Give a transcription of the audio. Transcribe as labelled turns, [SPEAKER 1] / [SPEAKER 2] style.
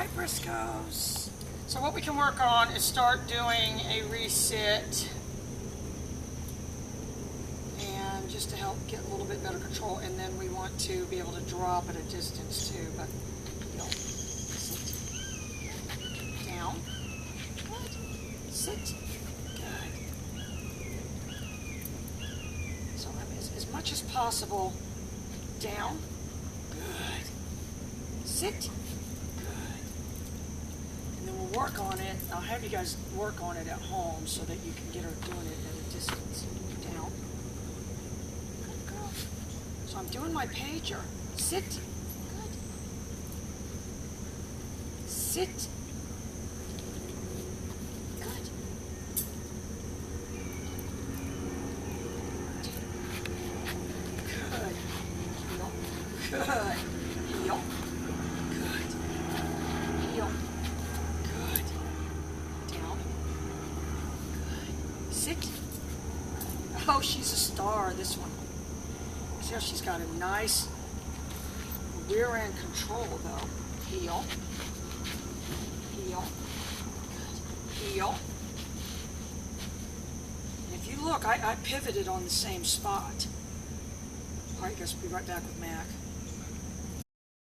[SPEAKER 1] right, Briscoes. So what we can work on is start doing a resit, and just to help get a little bit better control, and then we want to be able to drop at a distance too, but heel, sit, down, good, sit, good. So as much as possible, down, good, sit, good. And then we'll work on it. I'll have you guys work on it at home so that you can get her doing it at a distance. Down, good girl. So I'm doing my pager. Sit, good. Sit, good. Good. Heel. Good. Heel. Good. Heel. Good. Down. Good. Sit. Oh, she's a star, this one. See how she's got a nice rear end control, though. Heel. Heel. Good. Heel. And if you look, I pivoted on the same spot. All right, guys, be right back with Mac.